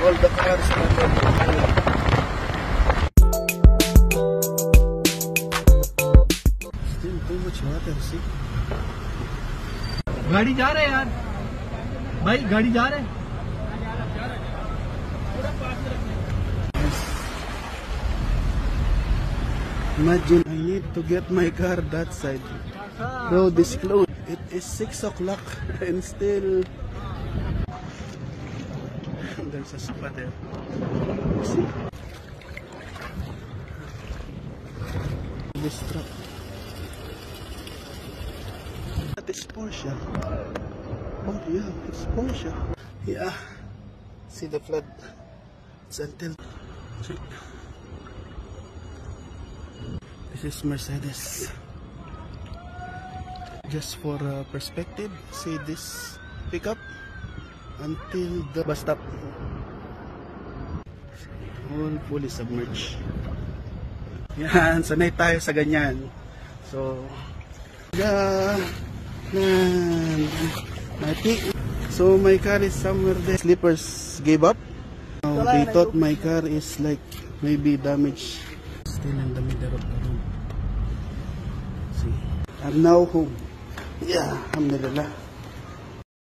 All the cars are still too much water, see? गाड़ी जा रहे हैं यार भाई, गाड़ी जा रहे हैं। Imagine I need to get my car that side. Road is closed. It is 6 o'clock and still there's a spot there. See? This truck. That is Porsche. Oh yeah, it's Porsche. Yeah. See the flood. It's until. This is Mercedes. Just for perspective, see this pickup until the bus stop. All fully submerged. Yan, sanay tayo sa ganyan. So, so my car is somewhere there. Slippers gave up. Now, they thought my car is like maybe damaged. Still in the middle of the road. See, I'm now home. Yeah, alhamdulillah.